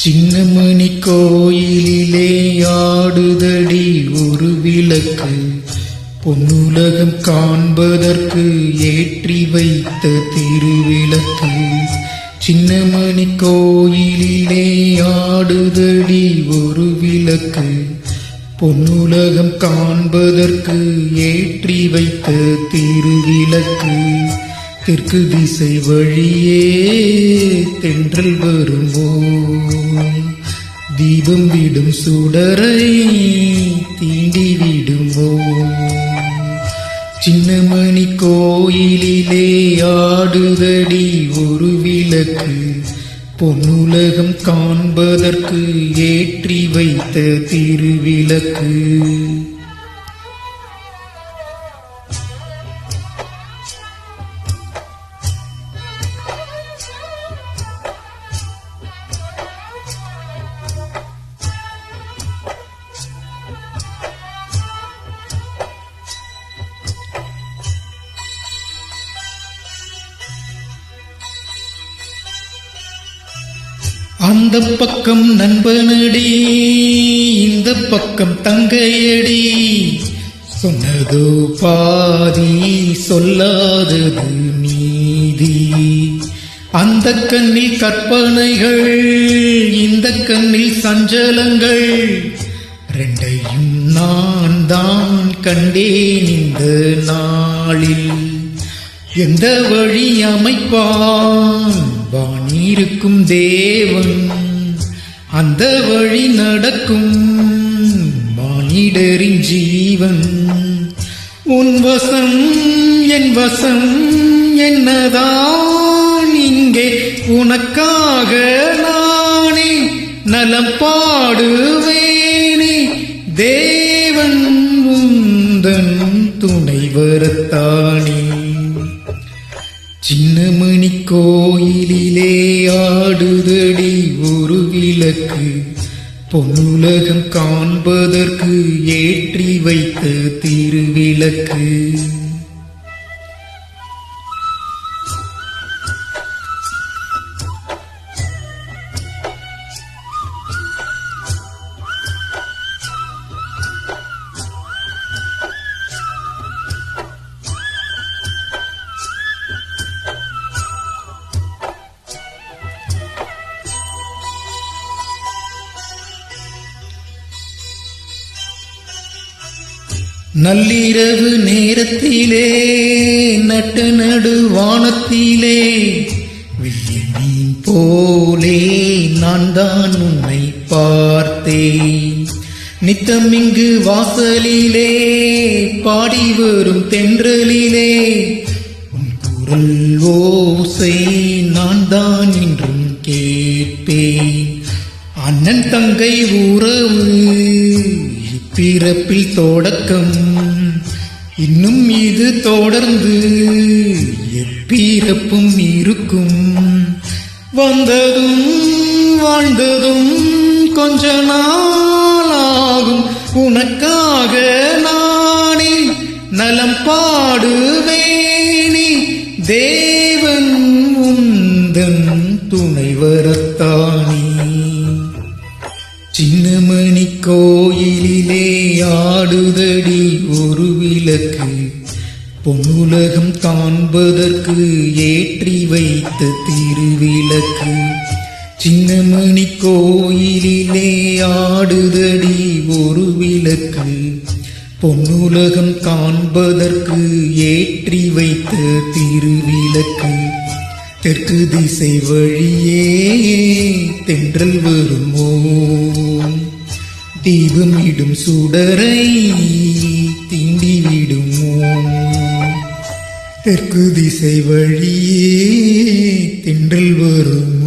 சின்னமணி கோயிலிலே ஆடுதடி ஒரு விளக்கு, பொன்னுலகம் காண்பதற்கு ஏற்றி வைத்த திருவிளக்கு. சின்னமணி கோயிலிலே ஆடுதடி ஒரு விளக்கு, பொன்னுலகம் காண்பதற்கு ஏற்றி வைத்த திருவிளக்கு. தெற்கு திசை வழியே தென்றல் வருமோ, தீபம் விடும் சுடரை தீண்டி விடுமோ. சின்னமணி கோயிலிலே ஆடுதடி ஒரு விளக்கு, பொன்னுலகம் காண்பதற்கு ஏற்றி வைத்த திருவிளக்கு. அந்த பக்கம் நண்பனடி, இந்த பக்கம் தங்கையடி, சொன்னதோ பாதி சொல்லாதது நீதி. அந்த கண்ணில் கற்பனைகள், இந்த கண்ணில் சஞ்சலங்கள், ரெண்டையும் நான் தான் கண்டேன் இந்த நாளில். எந்த வழி அமைப்பான் வானிருக்கும் தேவன், அந்த வழி நடக்கும் மானிடரின் ஜீவன். உன் வசம் என் வசம் என்னதான் இங்கே, உனக்காக நானே நலம் பாடுவேனே. தேவன் உந்தன் துணை வரத்தானே. சின்னமணி கோயிலிலே ஆடுதடி ஒரு விளக்கு, பொன்னுலகம் காண்பதற்கு ஏற்றி வைத்த திருவிளக்கு. நள்ளிரவு நேரத்திலே நட்டு நடு வானத்திலே, விண்மீன் போலே நான் தான் உன்னை பார்த்தேன். நித்தம் இங்கு வாசலிலே பாடி வரும் தென்றலிலே, உன் குரல் ஓசை நான் தான் இன்றும் கேட்பேன். அண்ணன் தங்கை உறவு பிறப்பில் தொடக்கம், இன்னும் இது தொடர்ந்து எப்பிறப்பும் இருக்கும். வந்ததும் வாழ்ந்ததும் கொஞ்ச நாளாகும், உனக்காக நானே நலம் பாடுவேனே. தேவன் உந்தன் துணை வரத்தானே. சின்னமணி கோயிலிலே ஆடுதடி ஒரு விளக்கு, பொன்னுலகம் காண்பதற்கு ஏற்றி வைத்த திருவிளக்கு. சின்னமணி கோயிலிலே ஆடுதடி ஒரு விளக்கு, பொன்னுலகம் காண்பதற்கு ஏற்றி வைத்த திருவிளக்கு. தெற்கு திசை வழியே தென்றல் வருமோ, தீபம் இடும் சுடரை தீண்டி விடுமோ. தெற்கு திசை வழியே தென்றல் வரும்.